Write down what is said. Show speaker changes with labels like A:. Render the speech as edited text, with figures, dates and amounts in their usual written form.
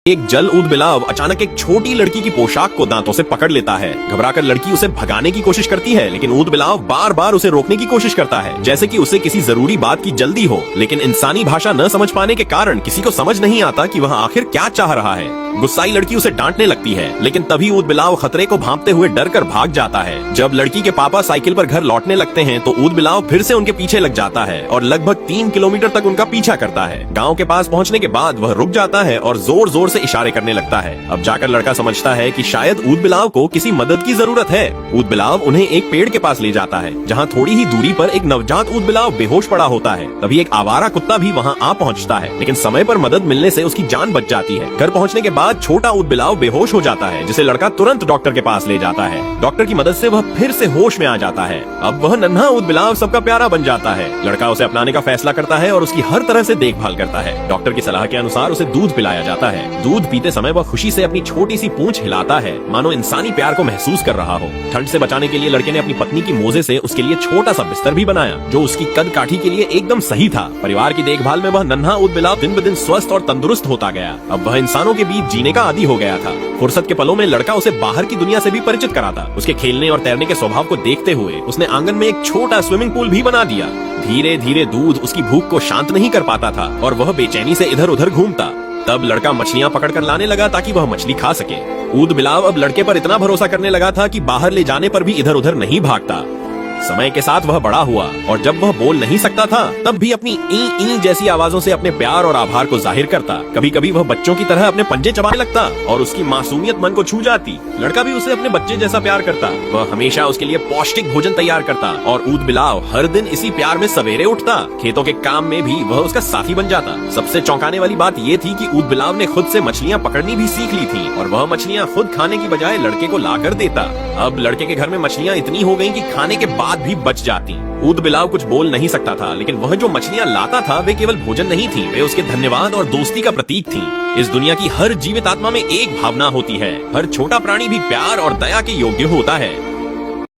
A: एक जल ऊद बिलाव अचानक एक छोटी लड़की की पोशाक को दांतों से पकड़ लेता है। घबराकर लड़की उसे भगाने की कोशिश करती है, लेकिन ऊद बिलाव बार बार उसे रोकने की कोशिश करता है, जैसे कि उसे किसी जरूरी बात की जल्दी हो। लेकिन इंसानी भाषा न समझ पाने के कारण किसी को समझ नहीं आता कि वह आखिर क्या चाह रहा है। गुस्साई लड़की उसे डांटने लगती है, लेकिन तभी ऊद बिलाव खतरे को भांपते हुए डर कर भाग जाता है। जब लड़की के पापा साइकिल पर घर लौटने लगते हैं तो ऊद बिलाव फिर से उनके पीछे लग जाता है और लगभग 3 किलोमीटर तक उनका पीछा करता है। गांव के पास पहुंचने के बाद वह रुक जाता है और जोर जोर से इशारे करने लगता है। अब जाकर लड़का समझता है कि शायद ऊद बिलाव को किसी मदद की जरूरत है। ऊद बिलाव उन्हें एक पेड़ के पास ले जाता है, जहाँ थोड़ी ही दूरी पर एक नवजात ऊद बिलाव बेहोश पड़ा होता है। तभी एक आवारा कुत्ता भी वहाँ आ पहुँचता है, लेकिन समय पर मदद मिलने से उसकी जान बच जाती है। घर पहुँचने के बाद छोटा ऊद बिलाव बेहोश हो जाता है, जिसे लड़का तुरंत डॉक्टर के पास ले जाता है। डॉक्टर की मदद से वह फिर से होश में आ जाता है। अब वह नन्हा ऊद बिलाव सबका प्यारा बन जाता है। लड़का उसे अपनाने का फैसला करता है और उसकी हर तरह से देखभाल करता है। डॉक्टर की सलाह के अनुसार उसे दूध पिलाया जाता है। दूध पीते समय वह खुशी से अपनी छोटी सी पूंछ हिलाता है, मानो इंसानी प्यार को महसूस कर रहा हो। ठंड से बचाने के लिए लड़के ने अपनी पत्नी की मोजे से उसके लिए छोटा सा बिस्तर भी बनाया, जो उसकी कद काठी के लिए एकदम सही था। परिवार की देखभाल में वह नन्हा ऊद बिलाव दिन ब दिन स्वस्थ और तंदुरुस्त होता गया। अब वह इंसानों के बीच जीने का आदी हो गया था। फुर्सत के पलों में लड़का उसे बाहर की दुनिया से भी परिचित कराता। उसके खेलने और तैरने के स्वभाव को देखते हुए उसने आंगन में एक छोटा स्विमिंग पूल भी बना दिया। धीरे धीरे दूध उसकी भूख को शांत नहीं कर पाता था और वह बेचैनी से इधर उधर घूमता। तब लड़का मछलियां पकड़कर लाने लगा ताकि वह मछली खा सके। ऊद बिलाव अब लड़के पर इतना भरोसा करने लगा था कि बाहर ले जाने पर भी इधर उधर नहीं भागता। समय के साथ वह बड़ा हुआ और जब वह बोल नहीं सकता था तब भी अपनी ई ई जैसी आवाजों से अपने प्यार और आभार को जाहिर करता। कभी कभी वह बच्चों की तरह अपने पंजे चबाने लगता और उसकी मासूमियत मन को छू जाती। लड़का भी उसे अपने बच्चे जैसा प्यार करता। वह हमेशा उसके लिए पौष्टिक भोजन तैयार करता और ऊद बिलाव हर दिन इसी प्यार में सवेरे उठता। खेतों के काम में भी वह उसका साथी बन जाता। सबसे चौंकाने वाली बात ये थी कि ऊद बिलाव ने खुद से मछलियाँ पकड़नी भी सीख ली थी और वह मछलियाँ खुद खाने की बजाय लड़के को ला कर देता। अब लड़के के घर में मछलियाँ इतनी हो गयी कि खाने के बाद भी बच जाती। ऊद बिलाव कुछ बोल नहीं सकता था, लेकिन वह जो मछलियाँ लाता था वे केवल भोजन नहीं थी, वे उसके धन्यवाद और दोस्ती का प्रतीक थी। इस दुनिया की हर जीवित आत्मा में एक भावना होती है। हर छोटा प्राणी भी प्यार और दया के योग्य होता है।